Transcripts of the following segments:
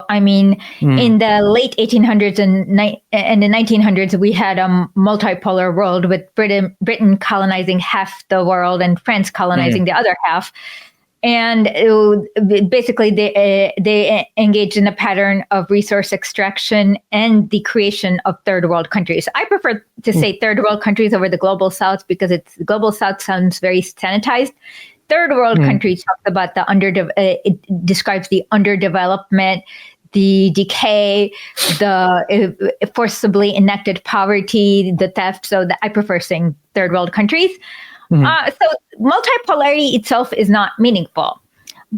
I mean, in the late 1800s and the 1900s, we had a multipolar world with Britain colonizing half the world and France colonizing the other half. And basically, they engaged in a pattern of resource extraction and the creation of third world countries. I prefer to say third world countries over the global south because the global south sounds very sanitized. Third world countries talks about it describes the underdevelopment, the decay, the forcibly enacted poverty, the theft. So I prefer saying third world countries. So multipolarity itself is not meaningful.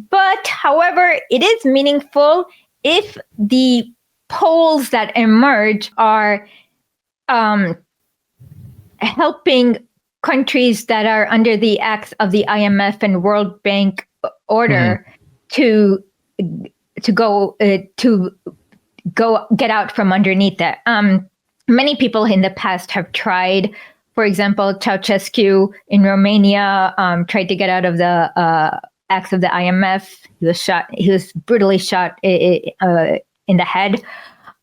But however, it is meaningful if the poles that emerge are helping countries that are under the acts of the IMF and World Bank order to go get out from underneath it. Many people in the past have tried. For example, Ceausescu in Romania tried to get out of the acts of the IMF. He was shot. He was brutally shot in the head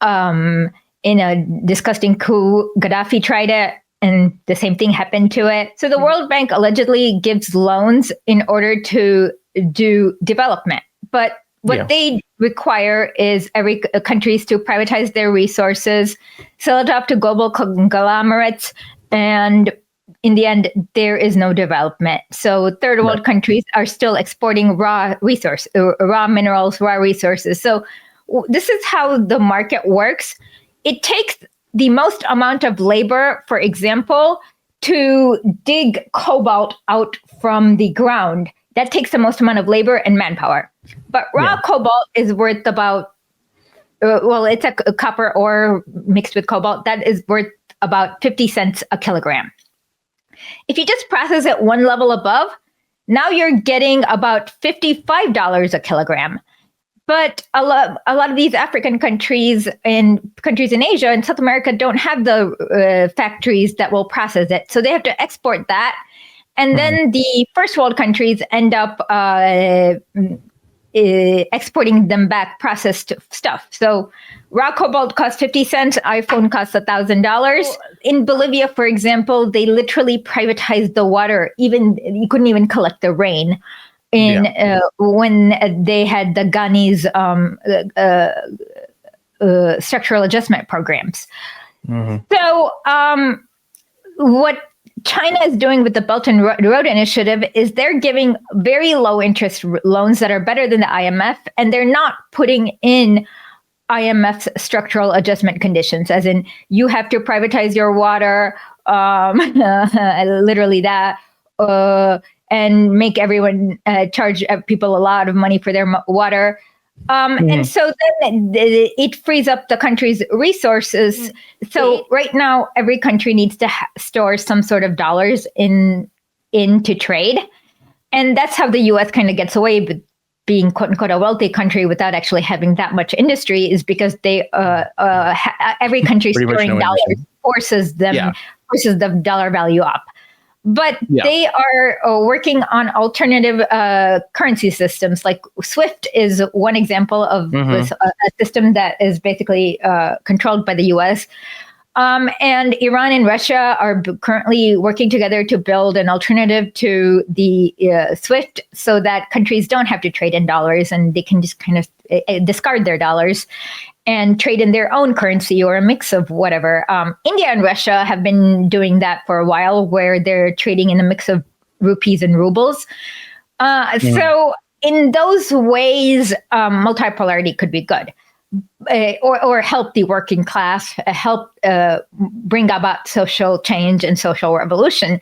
in a disgusting coup. Gaddafi tried it, and the same thing happened to it. So the World Bank allegedly gives loans in order to do development, but what they require is every countries to privatize their resources, sell it off to global conglomerates. And in the end, there is no development. So third world countries are still exporting raw minerals, raw resources. So this is how the market works. It takes the most amount of labor, for example, to dig cobalt out from the ground. That takes the most amount of labor and manpower. But raw cobalt is worth about, it's a copper ore mixed with cobalt. That is worth about 50 cents a kilogram. If you just process it one level above, now you're getting about $55 a kilogram. But a lot of these African countries and countries in Asia and South America don't have the factories that will process it. So they have to export that. And then the first world countries end up exporting them back processed stuff. So raw cobalt costs 50 cents, iPhone costs $1,000. In Bolivia, for example, they literally privatized the water. You couldn't even collect the rain when they had the Ghani's structural adjustment programs. So what China is doing with the Belt and Road Initiative is they're giving very low interest loans that are better than the IMF, and they're not putting in IMF's structural adjustment conditions, as in you have to privatize your water, literally that, and make everyone charge people a lot of money for their water. And so then it frees up the country's resources. So right now, every country needs to store some sort of dollars into trade. And that's how the U.S. kind of gets away with being, quote unquote, a wealthy country without actually having that much industry, is because they every country storing dollars forces the dollar value up. But they are working on alternative currency systems. Like SWIFT is one example of a system that is basically controlled by the U.S. And Iran and Russia are currently working together to build an alternative to the SWIFT, so that countries don't have to trade in dollars and they can just kind of discard their dollars and trade in their own currency or a mix of whatever. India and Russia have been doing that for a while, where they're trading in a mix of rupees and rubles. So in those ways, multipolarity could be good, or help the working class, help bring about social change and social revolution.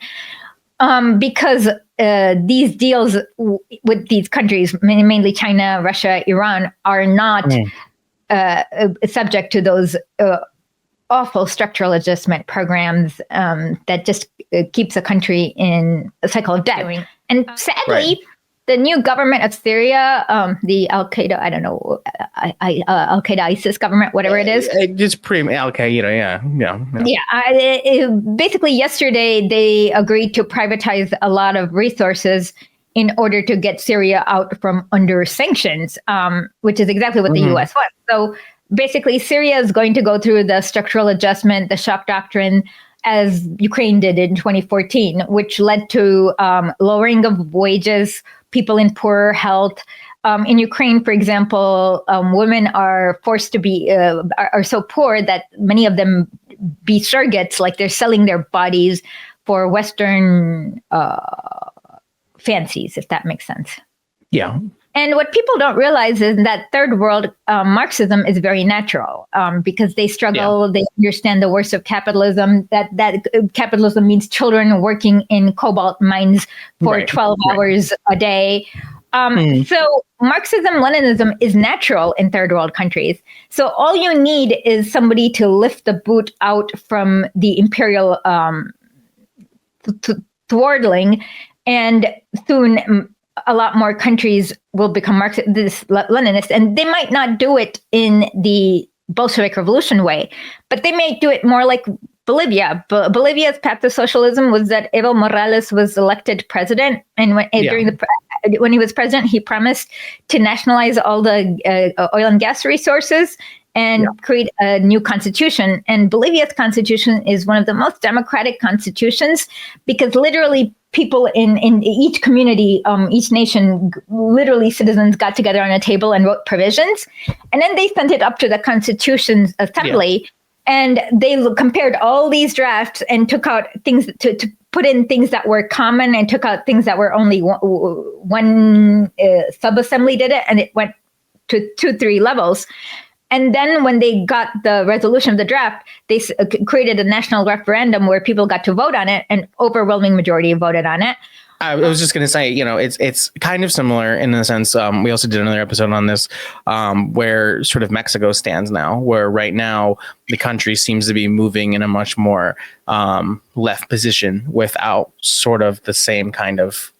Because these deals with these countries, mainly China, Russia, Iran, are not subject to those awful structural adjustment programs that just keeps a country in a cycle of debt. And sadly, the new government of Syria, the Al-Qaeda, I don't know, Al-Qaeda, ISIS government, whatever it is. It's pretty Al-Qaeda, basically, yesterday, they agreed to privatize a lot of resources, in order to get Syria out from under sanctions, which is exactly what the U.S. wants. So basically, Syria is going to go through the structural adjustment, the shock doctrine, as Ukraine did in 2014, which led to lowering of wages, people in poorer health. In Ukraine, for example, women are forced to be are so poor that many of them be surrogates, like they're selling their bodies for Western fancies, if that makes sense. Yeah. And what people don't realize is that third world Marxism is very natural because they struggle, they understand the worst of capitalism, that capitalism means children working in cobalt mines for 12 hours a day. So Marxism-Leninism is natural in third world countries. So all you need is somebody to lift the boot out from the imperial thwartling, and soon a lot more countries will become Marxist-Leninist, and they might not do it in the Bolshevik Revolution way, but they may do it more like Bolivia. Bolivia's path to socialism was that Evo Morales was elected president, and when he was president, he promised to nationalize all the oil and gas resources and create a new constitution. And Bolivia's constitution is one of the most democratic constitutions because literally people in each community, each nation, literally citizens got together on a table and wrote provisions. And then they sent it up to the Constitution Assembly, and they compared all these drafts and took out things to put in things that were common and took out things that were only one sub-assembly did it, and it went to 2-3 levels. And then when they got the resolution of the draft, they created a national referendum where people got to vote on it, and overwhelming majority voted on it. I was just going to say, it's kind of similar in the sense, we also did another episode on this, where sort of Mexico stands now, where right now the country seems to be moving in a much more left position without sort of the same kind of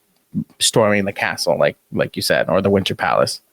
storming the castle, like you said, or the Winter Palace.